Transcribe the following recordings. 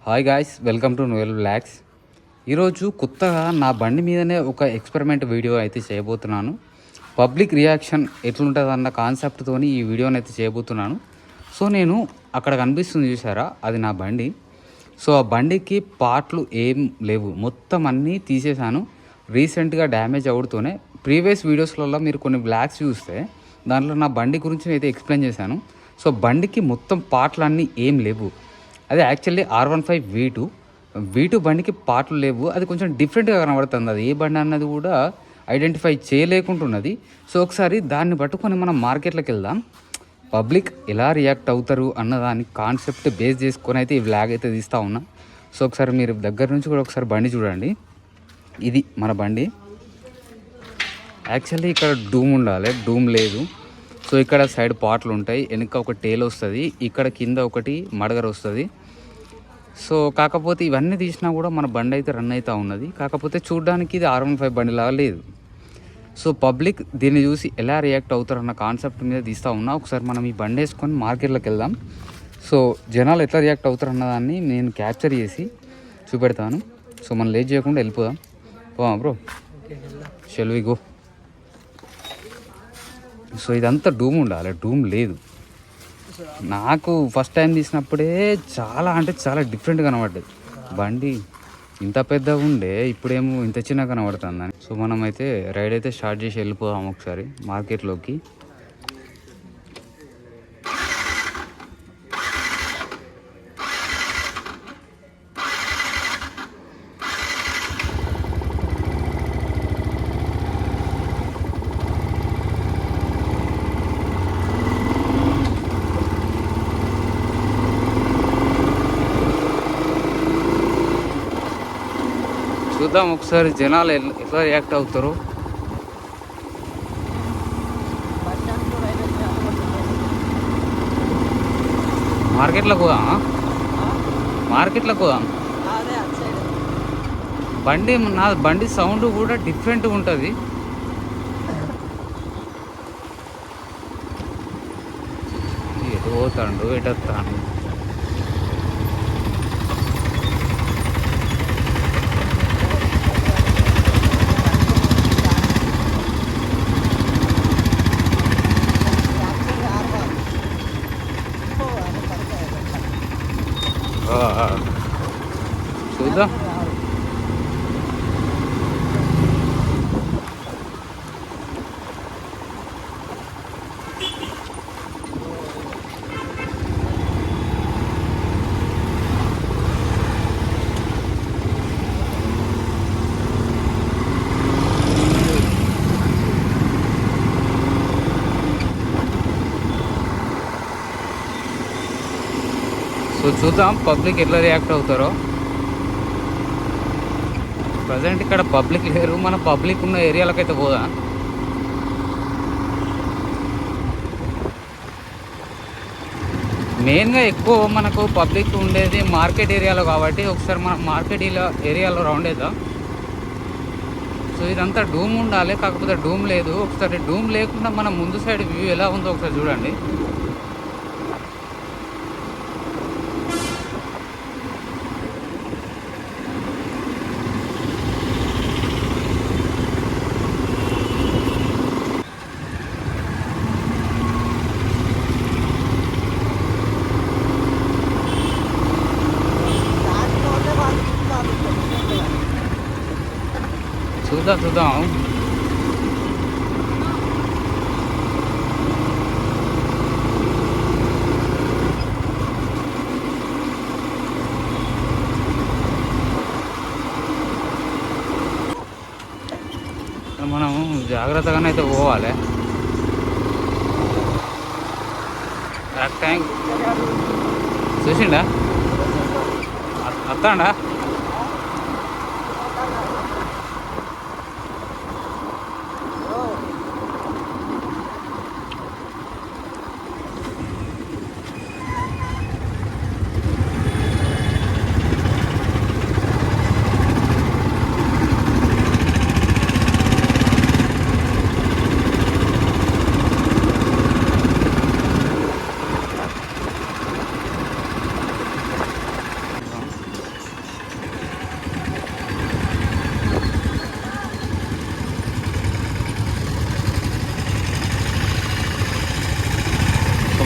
Hi guys, welcome to Noel vlogs. ఈరోజు కొత్తగా నా బండి మీదనే ఒక ఎక్స్పెరిమెంట్ వీడియో అయితే చేయబోతున్నాను. పబ్లిక్ రియాక్షన్ ఎట్లుంటుంది అన్న కాన్సెప్ట్తో ఈ వీడియోని అయితే చేయబోతున్నాను. సో నేను అక్కడ కనిపిస్తుంది చూసారా, అది నా బండి. సో ఆ బండికి పార్ట్లు ఏం లేవు, మొత్తం అన్నీ తీసేశాను. రీసెంట్గా డ్యామేజ్ అవుతూనే ప్రీవియస్ వీడియోస్లలో మీరు కొన్ని బ్లాగ్స్ చూస్తే దాంట్లో నా బండి గురించి అయితే ఎక్స్ప్లెయిన్ చేశాను. సో బండికి మొత్తం పార్ట్లు అన్నీ ఏం లేవు. అదే యాక్చువల్లీ R15 V2 బండికి పార్ట్లు లేవు. అది కొంచెం డిఫరెంట్గా కనబడుతుంది. అది ఏ బండి అన్నది కూడా ఐడెంటిఫై చేయలేకుంటున్నది. సో ఒకసారి దాన్ని పట్టుకొని మనం మార్కెట్లోకి వెళ్దాం. పబ్లిక్ ఎలా రియాక్ట్ అవుతారు అన్నదాని కాన్సెప్ట్ బేస్ చేసుకొని అయితే ఈ వ్లాగ్ అయితే తీస్తూ ఉన్నా. సో ఒకసారి మీరు దగ్గర నుంచి కూడా ఒకసారి బండి చూడండి. ఇది మన బండి. యాక్చువల్లీ ఇక్కడ డూమ్ ఉండాలి, డూమ్ లేదు. సో ఇక్కడ సైడ్ పార్ట్లు ఉంటాయి, వెనక ఒక టేల్ వస్తుంది, ఇక్కడ కింద ఒకటి మడగర వస్తుంది. సో కాకపోతే ఇవన్నీ తీసినా కూడా మన బండి అయితే రన్ అవుతూ ఉన్నది. కాకపోతే చూడడానికి ఇది R15 బండి లాగా లేదు. సో పబ్లిక్ దీన్ని చూసి ఎలా రియాక్ట్ అవుతారన్న కాన్సెప్ట్ మీద తీస్తూ ఉన్నా. ఒకసారి మనం ఈ బండి వేసుకొని మార్కెట్లోకి వెళ్దాం. సో జనాలు ఎట్లా రియాక్ట్ అవుతారు అన్నదాన్ని నేను క్యాప్చర్ చేసి చూపెడతాను. సో మనం లేట్ చేయకుండా వెళ్ళిపోదాం. పోదాం bro, shall we go. So ఇదంతా డూమ్ ఉండాలి, డూమ్ లేదు. నాకు ఫస్ట్ టైం తీసినప్పుడే చాలా అంటే చాలా డిఫరెంట్గా కనబడ్డది. బండి ఇంత పెద్దగా ఉండే, ఇప్పుడేమో ఇంత చిన్నగా కనబడుతుందని. సో మనం అయితే రైడ్ అయితే స్టార్ట్ చేసి వెళ్ళిపోదాం ఒకసారి మార్కెట్లోకి. చూద్దాం ఒకసారి జనాలు ఎట్లా రియాక్ట్ అవుతారు. మార్కెట్లోకి పోదాం, మార్కెట్లోకి పోదాం. నా బండి సౌండ్ కూడా డిఫరెంట్గా ఉంటుంది. ఎటు పోతాడు, ఎటు వస్తాడు. చూద్దాం. సో చూద్దాం పబ్లిక్ ఎట్లా రియాక్ట్ అవుతారో. ప్రజెంట్ ఇక్కడ పబ్లిక్ లేరు, మన పబ్లిక్ ఉన్న ఏరియాలకైతే పోదా. మెయిన్గా ఎక్కువ మనకు పబ్లిక్ ఉండేది మార్కెట్ ఏరియాలో కాబట్టి ఒకసారి మనం మార్కెట్ ఏరియాలో రౌండ్ వేద్దాం. సో ఇదంతా డూమ్ ఉండాలి, కాకపోతే డూమ్ లేదు. ఒకసారి డూమ్ లేకుండా మన ముందు సైడ్ వ్యూ ఎలా ఉందో ఒకసారి చూడండి. చూద్దాం. మనం జాగ్రత్తగానే అయితే పోవాలి. కరెక్ట్ టైం చూసిండా, వస్తాడా.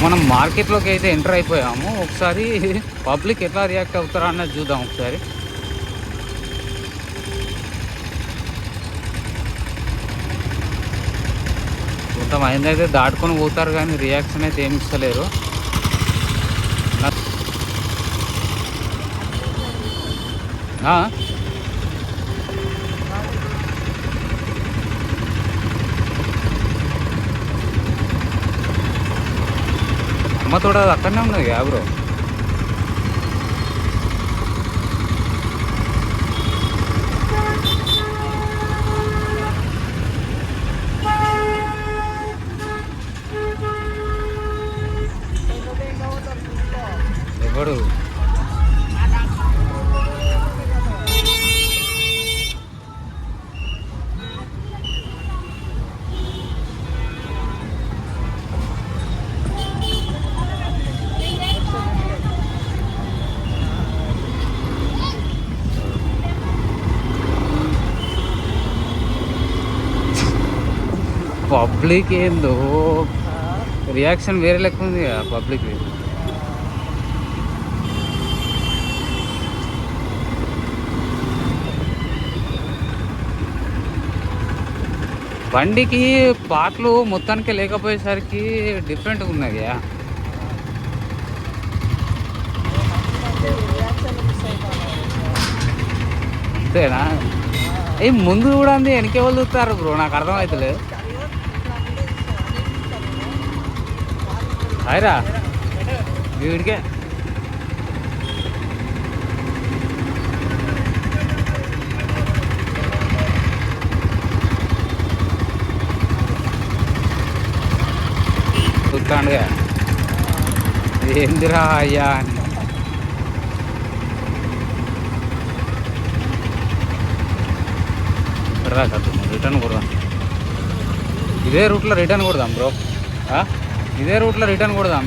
మనం మార్కెట్లోకి అయితే ఎంటర్ అయిపోయాము. ఒకసారి పబ్లిక్ ఎట్లా రియాక్ట్ అవుతారా అన్నది చూద్దాం ఒకసారి. కొంతమంది అయితే దాటుకొని పోతారు కానీ రియాక్షన్ అయితే ఏమి ఇస్తలేరు. అమ్మ తోడ అక్కడనే ఉన్నది కదా బ్రో. ఎవడు పబ్లిక్ ఏందో రియాక్షన్ వేరే లెక్క ఉంది కదా పబ్లిక్. బండికి పాటలు మొత్తానికి లేకపోయేసరికి డిఫరెంట్గా ఉన్నది. అంతేనా? ఏ ముందు కూడా అంది వెనకే వాళ్ళు చూస్తారు బ్రో, నాకు అర్థమవుతలేదు. అయిరా వీడికే చూస్తాండుగా ఏందిరా అయ్యా అని. రిటర్న్ కొడదాం, ఇదే రూట్లో రిటర్న్ కొడదాం బ్రో, ఇదే రూట్లో రిటర్న్ కొడదాం.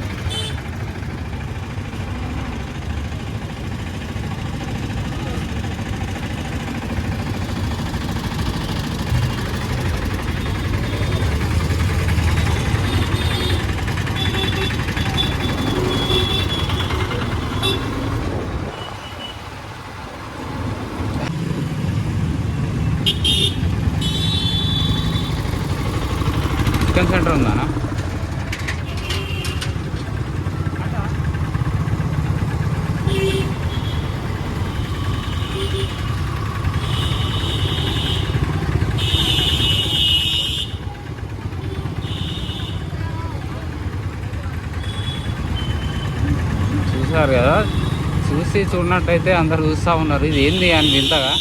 చికెన్ సెంటర్ ఉందానా? చూసారు కదా, చూసినట్టయితే అందరు చూస్తూ ఉన్నారు ఇది ఏంది అని వింతగా.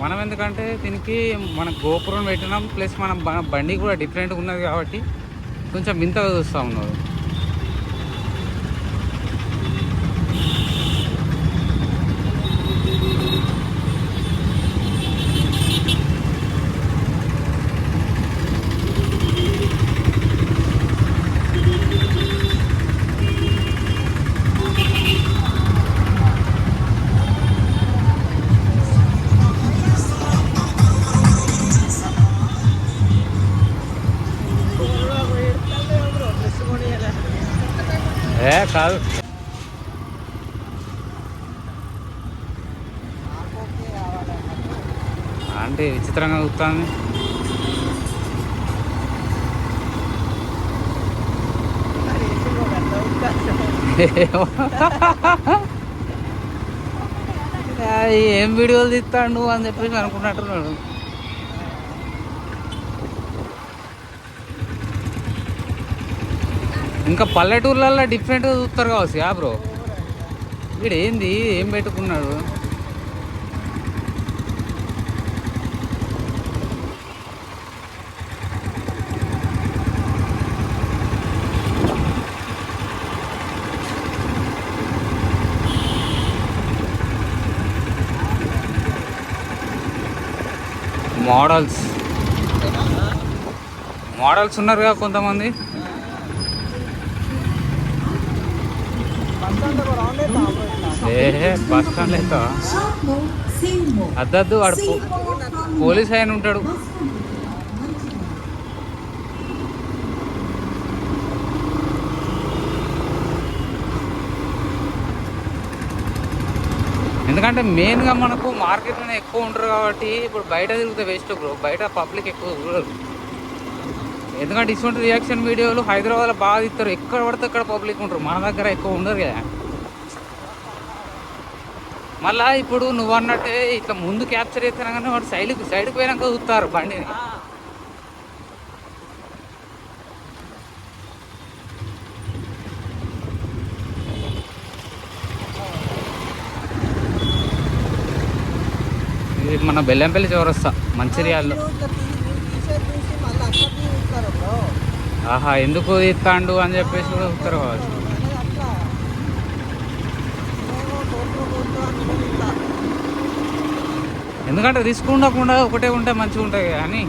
మనం ఎందుకంటే దీనికి మన గోపురం పెట్టినాం, ప్లస్ మనం బండి కూడా డిఫరెంట్గా ఉన్నది కాబట్టి కొంచెం వింతగా చూస్తూ ఉన్నారు. కాదు అంటే విచిత్రంగా చూస్తాను. ఏం వీడియోలు తీస్తాడు అని చెప్పేసి అనుకున్నట్టున్నాడు. ఇంకా పల్లెటూర్లలో డిఫరెంట్గా చూస్తారు కావచ్చు యా బ్రో. వీడు ఏంది ఏం పెట్టుకున్నాడు? మోడల్స్ ఉన్నారుగా కొంతమంది. బస్ స్టాండ్ అయితే అద్దద్దు వాడు పోలీస్ ఆయన ఉంటాడు. ఎందుకంటే మెయిన్గా మనకు మార్కెట్లోనే ఎక్కువ ఉంటారు కాబట్టి ఇప్పుడు బయట తిరిగితే వేస్ట్ బ్రో, బయట పబ్లిక్ ఎక్కువ చూడరు. ఎందుకంటే ఇటువంటి రియాక్షన్ వీడియోలు హైదరాబాద్లో బాగా ఇస్తారు, ఎక్కడ పడితే అక్కడ పబ్లిక్ ఉంటారు, మన దగ్గర ఎక్కువ ఉండరు కదా. మళ్ళీ ఇప్పుడు నువ్వు అన్నట్టే ఇట్లా ముందు క్యాప్చర్ చేస్తున్నా కానీ వాడు సైడ్కి పోయినాక చూస్తారు బండిని. ఇది మన బెల్లంపల్లి చౌరస్తా మంచిర్యాలలో. ఆహా, ఎందుకు ఇస్తాండు అని చెప్పేసి కూడా చూస్తారు కావచ్చు. ఎందుకంటే రిస్క్ ఉండకుండా ఒకటే ఉంటే మంచిగా ఉంటుంది కానీ.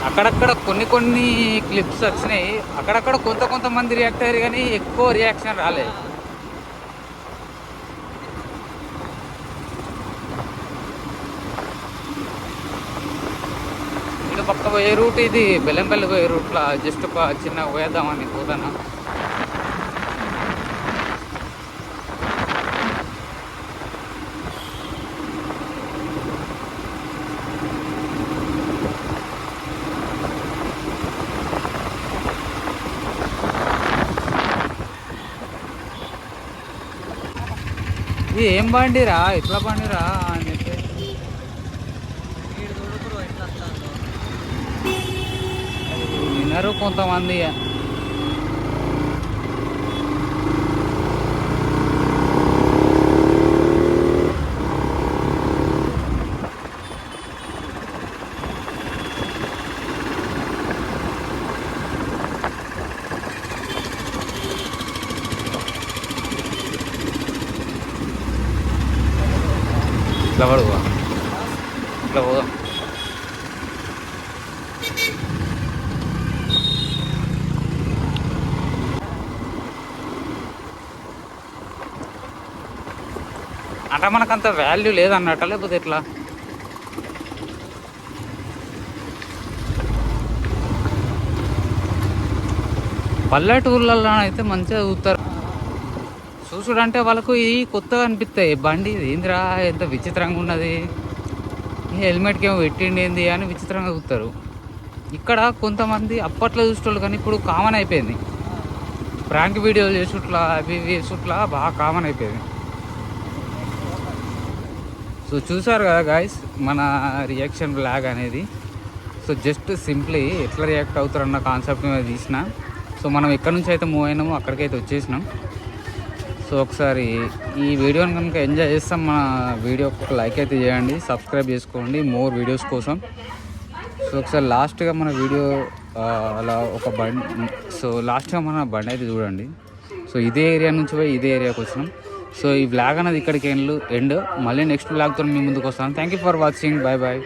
అక్కడక్కడ కొన్ని క్లిప్స్ వచ్చినాయి, అక్కడక్కడ కొంతమంది రియాక్ట్ అయ్యారు కానీ ఎక్కువ రియాక్షన్ రాలేదు. ఇటు పక్క పోయే రూట్ ఇది బెల్లంపల్లి పోయే రూట్లో జస్ట్ ఒక చిన్న పోయేద్దామని పోతాను. ఇది ఏం బండిరా, ఇట్లా బండిరా అని చెప్పి వినరు కొంతమంది. ఇట్లా పడుకో, ఇట్లా పోదాం. అంటే మనకంత వాల్యూ లేదన్నట్ట లేకపోతే ఎట్లా? పల్లెటూర్లలో అయితే మంచిగా చూస్తారు. చూసుడంటే వాళ్ళకు ఇది కొత్తగా అనిపిస్తాయి, బండి ఏందిరా ఎంత విచిత్రంగా ఉన్నది, హెల్మెట్కి ఏమో పెట్టిండి ఏంది అని విచిత్రంగా చూస్తారు. ఇక్కడ కొంతమంది అప్పట్లో చూసేవాళ్ళు కానీ ఇప్పుడు కామన్ అయిపోయింది. ప్రాంక్ వీడియోలు చేసుట్లా అవి చేసుట్లా బాగా కామన్ అయిపోయింది. సో చూసారు కదా గాయస్ మన రియాక్షన్ బ్లాగ్ అనేది. సో జస్ట్ సింప్లీ ఎట్లా రియాక్ట్ అవుతారన్న కాన్సెప్ట్ మీద తీసిన. సో మనం ఎక్కడి నుంచి అయితే మూవ్ అయినామో అక్కడికైతే వచ్చేసినాం. సో ఒకసారి ఈ వీడియోని కనుక ఎంజాయ్ చేస్తాం, మన వీడియోకి ఒక లైక్ అయితే చేయండి, సబ్స్క్రైబ్ చేసుకోండి మోర్ వీడియోస్ కోసం. సో ఒకసారి లాస్ట్గా మన వీడియో అలా ఒక బండి, సో లాస్ట్గా మన బండి అయితే చూడండి. సో ఇదే ఏరియా నుంచి పోయి ఇదే ఏరియాకి వచ్చినాం. సో ఈ బ్లాగ్ అనేది ఇక్కడికి ఎండ్. మళ్ళీ నెక్స్ట్ బ్లాగ్తో మీ ముందుకు వస్తాను. Thank you for watching. Bye bye.